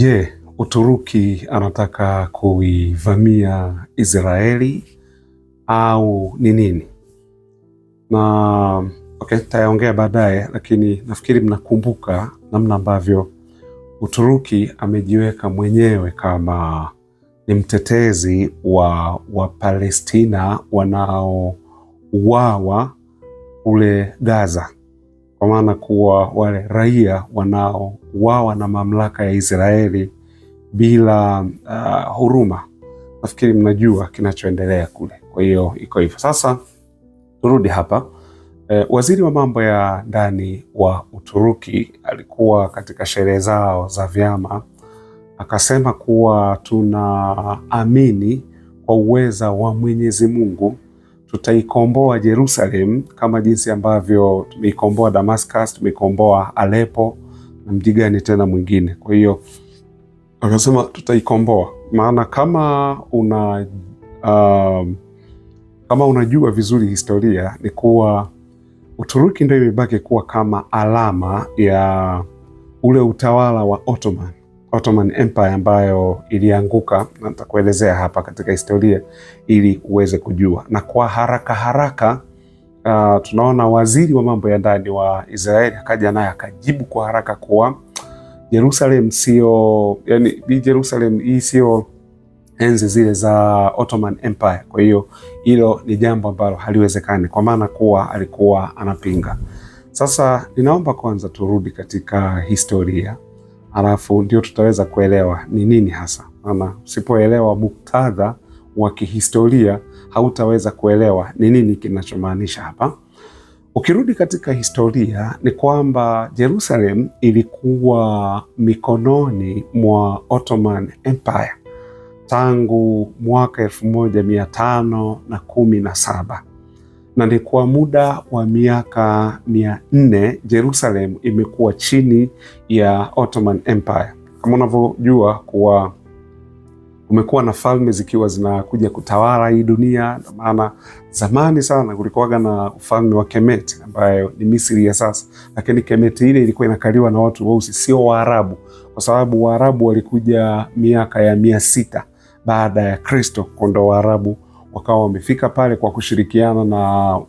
Je, Uturuki anataka kuivamia Israeli au ni nini? Na tayaongea baadaye, lakini nafikiri mnakumbuka namna ambavyo Uturuki amejiweka mwenyewe kama ni mtetezi wa Wapalestina wanaouawa kule Gaza, kwa maana kuwa wale raia wanaouawa na mamlaka ya Israeli bila huruma. Nafikiri mnajua kinachoendelea kule. Kwa hiyo iko hivyo. Sasa turudi hapa. Waziri wa mambo ya ndani wa Uturuki alikuwa katika sherehe zao za vyama, akasema kuwa tunaamini kwa uweza wa Mwenyezi Mungu tutaikomboa Jerusalem kama jinsi ambavyo tumeikomboa Damascus, tumeikomboa Aleppo na mji gani tena mwingine. Kwa hiyo akasema tutaikomboa, maana kama unajua vizuri historia ni kuwa Uturuki ndio imebaki kuwa kama alama ya ule utawala wa Ottoman Empire ambayo ilianguka, na nitakuelezea hapa katika historia ili uweze kujua. Na kwa haraka tunaona waziri wa mambo ya ndani wa Israeli akaja naye akajibu kwa haraka kuwa Jerusalem sio, Jerusalem hii sio enzi zile za Ottoman Empire. Kwa hiyo hilo ni jambo ambalo haliwezekani, kwa maana kuwa alikuwa anapinga. Sasa ninaomba kwanza turudi katika historia, alafu ndio tutaweza kuelewa ni nini hasa, maana usipoelewa muktadha wa kihistoria hautaweza kuelewa ni nini kinachomaanisha hapa. Ukirudi katika historia ni kwamba Jerusalem ilikuwa mikononi mwa Ottoman Empire tangu mwaka 1517 na ni kwa muda wa miaka 400 Jerusalem imekuwa chini ya Ottoman Empire. Kama unavyojua kuwa kumekuwa na falme zikiwa zinakuja kutawala hii dunia, maana zamani sana kulikuwa na ufalme wa Kemet ambayo ni Misri ya sasa, lakini Kemet ile ilikuwa inakaliwa na watu weusi, sio Waarabu, kwa sababu Waarabu walikuja miaka ya 600 baada ya Kristo. Kondo Waarabu wakawa wamefika pale kwa kushirikiana na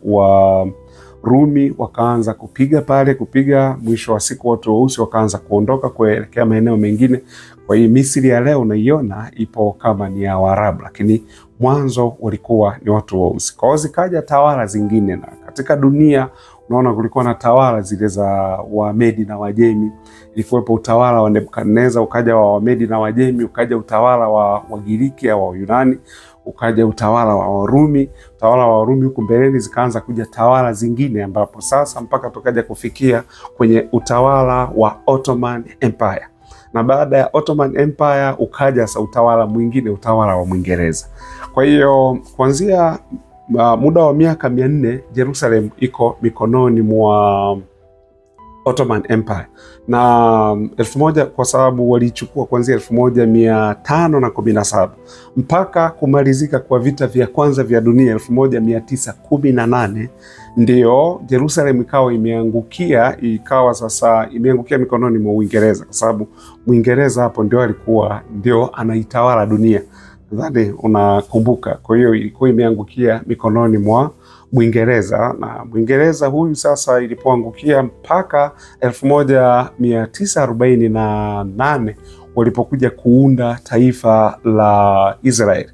Warumi, wakaanza kupiga, mwisho wa siku watu weusi wakaanza kuondoka kuelekea maeneo mengine. Kwa hiyo Misri ya leo unaiona ipo kama ni ya Waarabu, lakini mwanzo walikuwa ni watu weusi. Kwa hiyo zikaja tawala zingine, na katika dunia unaona kulikuwa na tawala zile za Wamedi na Wajemi. Ilikuwepo utawala wa Nebukadneza, ukaja wa Wamedi na Wajemi, ukaja utawala wa Wagiriki au wa Yunani, ukaja utawala wa Warumi. Utawala wa Warumi huku mbeleni zikaanza kuja tawala zingine, ambapo sasa mpaka tukaja kufikia kwenye utawala wa Ottoman Empire. Na baada ya Ottoman Empire ukaja sasa utawala mwingine, utawala wa Mwingereza. Kwa hiyo kuanzia muda wa miaka 400 Jerusalem iko mikononi mwa Ottoman Empire, na 1000 kwa sababu walichukua kuanzia 1517 mpaka kumalizika kwa vita vya kwanza vya dunia 1918, ndio Jerusalem ikawa imeangukia mikononi mwa Uingereza, kwa sababu Mwingereza hapo ndio anaitawala dunia. Nadhani unakumbuka. Kwa hiyo ilikuwa imeangukia mikononi mwa Mwingereza, na Mwingereza huyu sasa ilipoangukia mpaka 1948 walipokuja kuunda taifa la Israeli,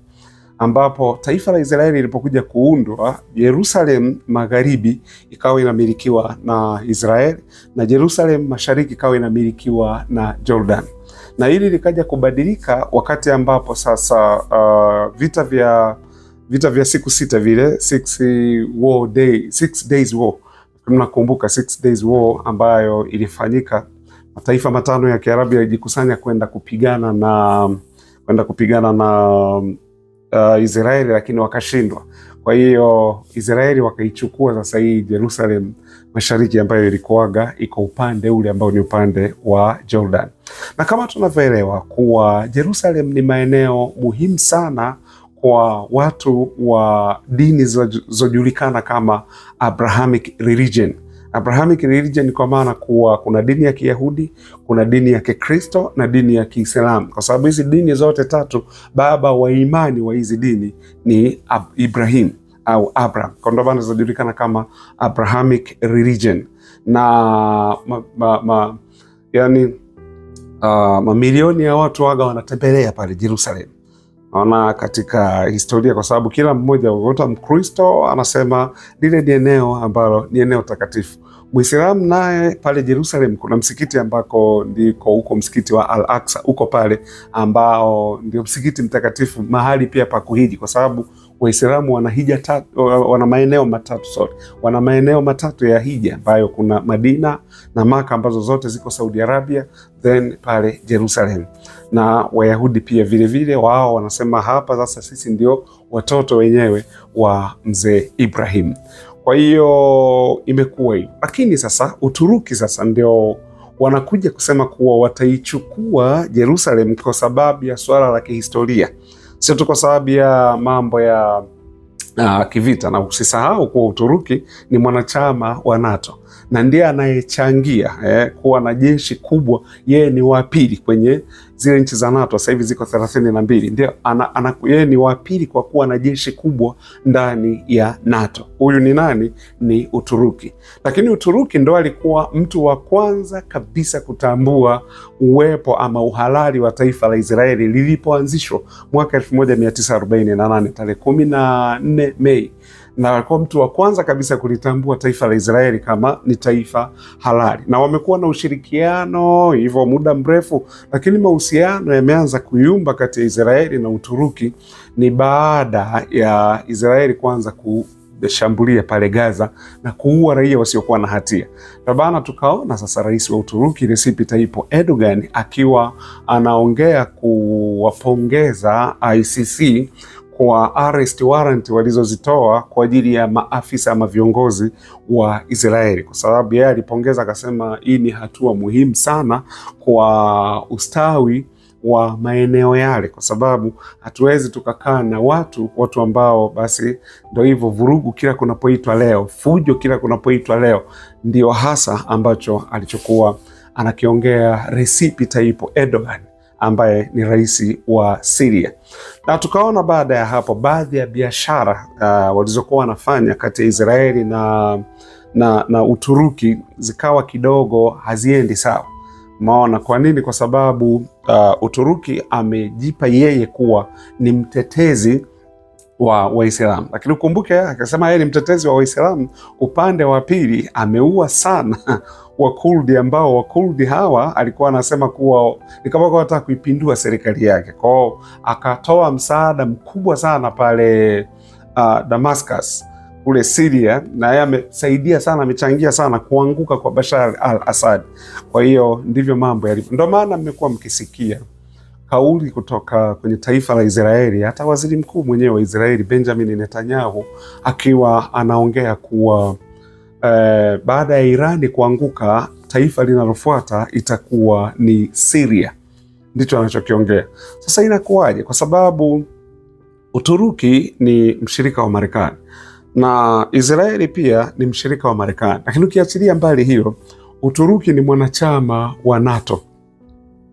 ambapo taifa la Israeli ilipokuja kuundwa, Jerusalem magharibi ikawa inamilikiwa na Israeli na Jerusalem mashariki ikawa inamilikiwa na Jordan. Na hili likaja kubadilika wakati ambapo sasa vita vya siku 6 vile 6 days war. Mnakumbuka 6 days war ambayo ilifanyika, mataifa 5 ya Kiarabu yalijikusanya kwenda kupigana na Israeli, lakini wakashindwa. Kwa hiyo Israeli wakaichukua sasa hii Jerusalem mashariki ambayo ilikuwaga iko upande ule ambao ni upande wa Jordan. Na kama tunavyoelewa kuwa Jerusalem ni maeneo muhimu sana kwa watu wa dini zilizojulikana kama Abrahamic religion, Abrahamic religion kwa maana kuwa kuna dini ya Kiyahudi, kuna dini ya Kikristo na dini ya Kiislamu, kwa sababu hizi dini zote tatu, baba wa imani wa hizi dini ni Ibrahim au Abraham, kwa ndio maana zinajulikana kama Abrahamic religion. Na mamilioni ya watu waga wanatembelea pale Jerusalem. Naona katika historia, kwa sababu kila mmoja wote Mkristo anasema lile ni eneo ambalo ni eneo takatifu. Muislamu naye pale Jerusalem kuna msikiti ambako ndiko huko msikiti wa Al-Aqsa huko pale, ambao ndio msikiti mtakatifu, mahali pia pa kuhiji, kwa sababu Waislamu wana hija tatu, wana maeneo matatu ya hija, ambayo kuna Madina na Maka ambazo zote ziko Saudi Arabia, then pale Jerusalem. Na Wayahudi pia vile vile wao wanasema hapa sasa sisi ndio watoto wenyewe wa mzee Ibrahim. Kwa hiyo imekuwa hivyo, lakini sasa Uturuki sasa ndio wanakuja kusema kuwa wataichukua Jerusalem kwa sababu ya swala la kihistoria, sio tu kwa sababu ya mambo ya kivita. Na usisahau kuwa Uturuki ni mwanachama wa NATO na ndiye anayechangia kuwa na jeshi kubwa. Yeye ni wa pili kwenye zile nchi za NATO, sasa hivi ziko 32. Ndio yeye ni wa pili kwa kuwa na jeshi kubwa ndani ya NATO. Huyu ni nani? Ni Uturuki. Lakini Uturuki ndo alikuwa mtu wa kwanza kabisa kutambua uwepo ama uhalali wa taifa la Israeli lilipoanzishwa mwaka 1948 tarehe 14 Mei, na walikuwa mtu wa kwanza kabisa kulitambua taifa la Israeli kama ni taifa halali. Na wamekuwa na ushirikiano hivyo muda mrefu, lakini mahusiano yameanza kuyumba kati ya Israeli na Uturuki ni baada ya Israeli kuanza kushambulia pale Gaza na kuua raia wasiokuwa na hatia. Na bana, tukaona sasa rais wa Uturuki Recep Tayyip Erdogan akiwa anaongea kuwapongeza ICC kwa arrest warrant walizozitoa kwa ajili ya maafisa ama viongozi wa Israeli, kwa sababu yeye alipongeza akasema hii ni hatua muhimu sana kwa ustawi wa maeneo yale, kwa sababu hatuwezi tukakaa na watu ambao basi ndio hivyo, vurugu kila kunapoitwa leo, fujo kila kunapoitwa leo. Ndio hasa ambacho alichokuwa anakiongea Recep Tayyip Erdogan ambaye ni rais wa Syria. Na tukaona baada ya hapo baadhi ya biashara walizokuwa wanafanya kati ya Israeli na Uturuki zikawa kidogo haziendi sawa. Maona kwa nini? Kwa sababu Uturuki amejipa yeye kuwa ni mtetezi wa Waislamu, lakini ukumbuke akasema yeye ni mtetezi wa Waislamu, upande wa pili ameua sana Wakurdi, ambao Wakurdi hawa alikuwa anasema kuwa ni kama wanataka kuipindua serikali yake. Kwao akatoa msaada mkubwa sana pale Damascus kule Syria, na yeye amesaidia sana, amechangia sana kuanguka kwa Bashar al-Assad. Kwa hiyo ndivyo mambo yalivyo. Ndio maana mmekuwa mkisikia kauli kutoka kwenye taifa la Israeli, hata waziri mkuu mwenyewe wa Israeli Benjamin Netanyahu akiwa anaongea kuwa baada ya Irani kuanguka taifa linalofuata itakuwa ni Syria. Ndicho anachokiongea. Sasa inakuwaje? Kwa sababu Uturuki ni mshirika wa Marekani na Israeli pia ni mshirika wa Marekani, lakini ukiachilia mbali hiyo, Uturuki ni mwanachama wa NATO.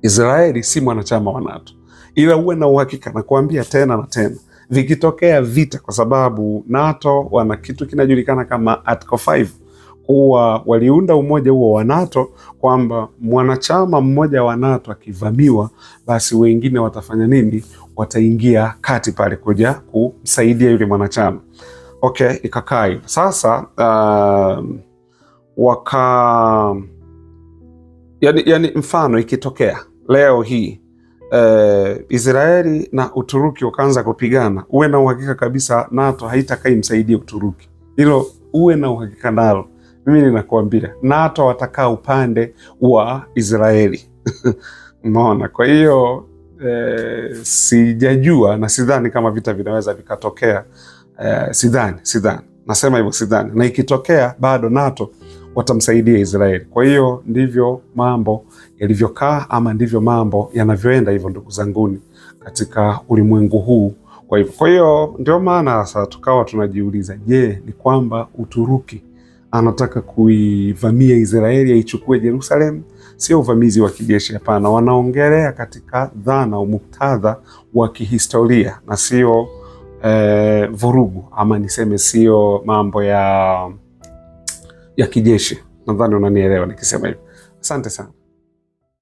Israeli si mwanachama wa NATO, ila uwe na uhakika na kuambia tena na tena, vikitokea vita, kwa sababu NATO wana kitu kinajulikana kama Article 5, kuwa waliunda umoja huo wa NATO kwamba mwanachama mmoja wa NATO akivamiwa, basi wengine watafanya nini? Wataingia kati pale kuja kumsaidia yule mwanachama. Okay, ikakaa sasa yani mfano ikitokea leo hii Israeli na Uturuki wakaanza kupigana, uwe na uhakika kabisa NATO haitakai msaidie Uturuki. Hilo uwe na uhakika nalo. Mimi ninakuambia NATO watakaa upande wa Israeli. Umeona? Kwa hiyo sijajua na sidhani kama vita vinaweza vikatokea. Sidhani. Nasema hivyo sidhani. Na ikitokea bado NATO watamsaidia Israeli. Kwa hiyo ndivyo mambo yalivyokaa, ama ndivyo mambo yanavyoenda hivyo, ndugu zanguni, katika ulimwengu huu. Kwa hiyo ndio maana sasa tukawa tunajiuliza, je, ni kwamba Uturuki anataka kuivamia Israeli, aichukue Jerusalem. Sio uvamizi wa kijeshi, hapana. Wanaongelea katika dhana au muktadha wa kihistoria na sio vurugu, ama niseme sio mambo ya kijeshi. Nadhani unanielewa nikisema hivyo. Asante sana.